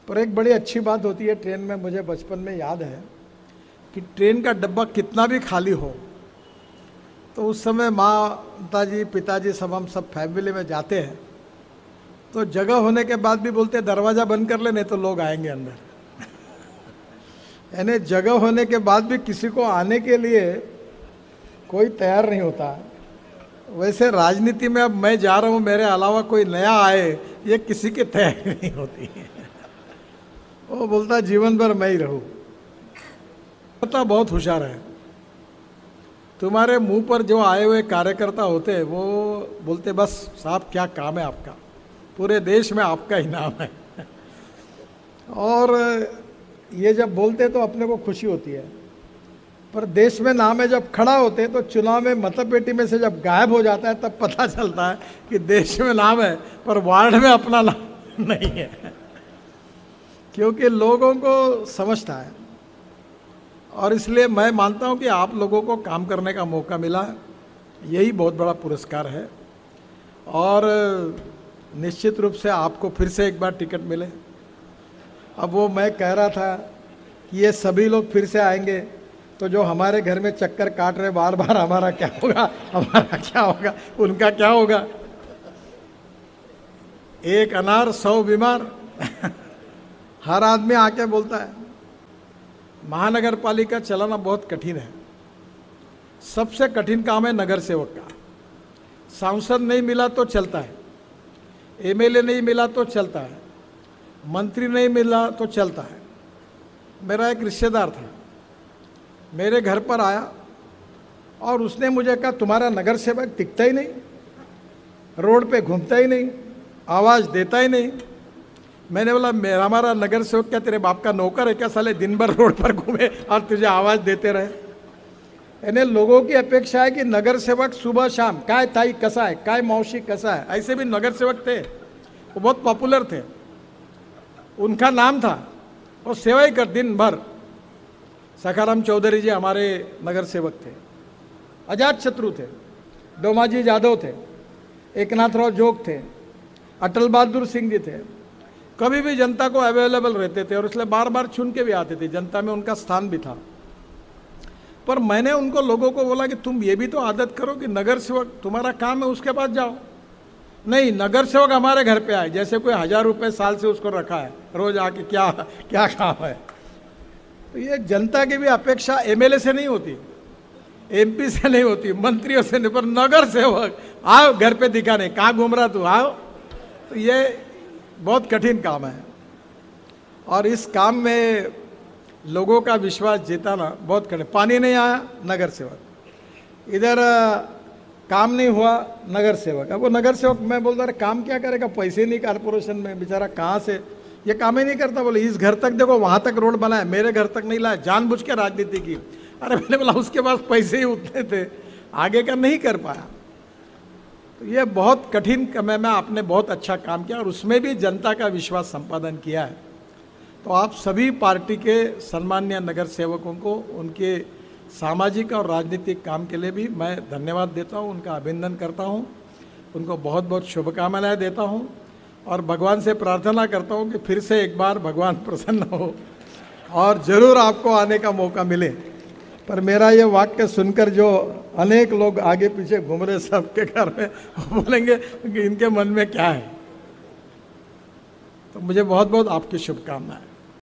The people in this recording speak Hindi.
पर एक बड़ी अच्छी बात होती है ट्रेन में, मुझे बचपन में याद है कि ट्रेन का डब्बा कितना भी खाली हो तो उस समय माताजी पिताजी हम सब फैमिली में जाते हैं तो जगह होने के बाद भी बोलते हैं दरवाज़ा बंद कर ले नहीं तो लोग आएंगे अंदर। यानी जगह होने के बाद भी किसी को आने के लिए कोई तैयार नहीं होता। वैसे राजनीति में अब मैं जा रहा हूँ, मेरे अलावा कोई नया आए ये किसी की तैयारी नहीं होती है। वो बोलता जीवन भर मैं ही रहूँ। पता बहुत होशियार है। तुम्हारे मुंह पर जो आए हुए कार्यकर्ता होते हैं वो बोलते बस साहब क्या काम है आपका, पूरे देश में आपका ही नाम है। और ये जब बोलते तो अपने को खुशी होती है, पर देश में नाम है जब खड़ा होते तो चुनाव में मतपेटी में से जब गायब हो जाता है तब पता चलता है कि देश में नाम है पर वार्ड में अपना नाम नहीं है। क्योंकि लोगों को समझता है। और इसलिए मैं मानता हूं कि आप लोगों को काम करने का मौका मिला, यही बहुत बड़ा पुरस्कार है। और निश्चित रूप से आपको फिर से एक बार टिकट मिले। अब वो मैं कह रहा था कि ये सभी लोग फिर से आएंगे तो जो हमारे घर में चक्कर काट रहे बार बार हमारा क्या होगा, हमारा क्या होगा, उनका क्या होगा। एक अनार 100 बीमार। हर आदमी आके बोलता है। महानगर पालिका चलाना बहुत कठिन है। सबसे कठिन काम है नगर सेवक का। सांसद नहीं मिला तो चलता है, एमएलए नहीं मिला तो चलता है, मंत्री नहीं मिला तो चलता है। मेरा एक रिश्तेदार था, मेरे घर पर आया और उसने मुझे कहा तुम्हारा नगर सेवक दिखता ही नहीं, रोड पे घूमता ही नहीं, आवाज़ देता ही नहीं। मैंने बोला मेरा हमारा नगर सेवक क्या तेरे बाप का नौकर है क्या, साले दिन भर रोड पर घूमे और तुझे आवाज़ देते रहे। यानी लोगों की अपेक्षा है कि नगर सेवक सुबह शाम काय ताई कसा है, काय मौसी कसा है। ऐसे भी नगर सेवक थे, वो बहुत पॉपुलर थे, उनका नाम था, वो सेवा ही कर दिन भर। सखाराम चौधरी जी हमारे नगर सेवक थे, अजात शत्रु थे, डोमाजी यादव थे, एकनाथराव जोग थे, अटल बहादुर सिंह जी थे। कभी भी जनता को अवेलेबल रहते थे और इसलिए बार बार चुन के भी आते थे, जनता में उनका स्थान भी था। पर मैंने उनको लोगों को बोला कि तुम ये भी तो आदत करो कि नगर सेवक तुम्हारा काम है उसके पास जाओ। नहीं, नगर सेवक हमारे घर पे आए, जैसे कोई 1000 रुपये साल से उसको रखा है, रोज आके क्या क्या काम है। तो ये जनता की भी अपेक्षा एमएलए से नहीं होती, एमपी से नहीं होती, मंत्रियों से नहीं, पर नगर सेवक आओ घर पे दिखाने, कहाँ घूम रहा तू, आओ। तो ये बहुत कठिन काम है और इस काम में लोगों का विश्वास जिताना बहुत कठिन। पानी नहीं आया नगर सेवक, इधर काम नहीं हुआ नगर सेवक। अब वो नगर सेवक मैं बोलता अरे काम क्या करेगा, पैसे नहीं कारपोरेशन में, बेचारा कहाँ से, ये काम ही नहीं करता। बोले इस घर तक देखो वहाँ तक रोड बना है, मेरे घर तक नहीं लाया, जानबूझ के राजनीति की। अरे मैंने बोला उसके पास पैसे ही उतने थे, आगे का नहीं कर पाया। तो ये बहुत कठिन समय में आपने बहुत अच्छा काम किया और उसमें भी जनता का विश्वास संपादन किया है। तो आप सभी पार्टी के सम्मानीय नगर सेवकों को उनके सामाजिक और राजनीतिक काम के लिए भी मैं धन्यवाद देता हूँ, उनका अभिनंदन करता हूँ, उनको बहुत बहुत शुभकामनाएं देता हूँ और भगवान से प्रार्थना करता हूँ कि फिर से एक बार भगवान प्रसन्न हो और ज़रूर आपको आने का मौका मिले। पर मेरा ये वाक्य सुनकर जो अनेक लोग आगे पीछे घूम रहे सबके घर में, वो बोलेंगे कि इनके मन में क्या है। तो मुझे बहुत बहुत आपकी शुभकामनाएं।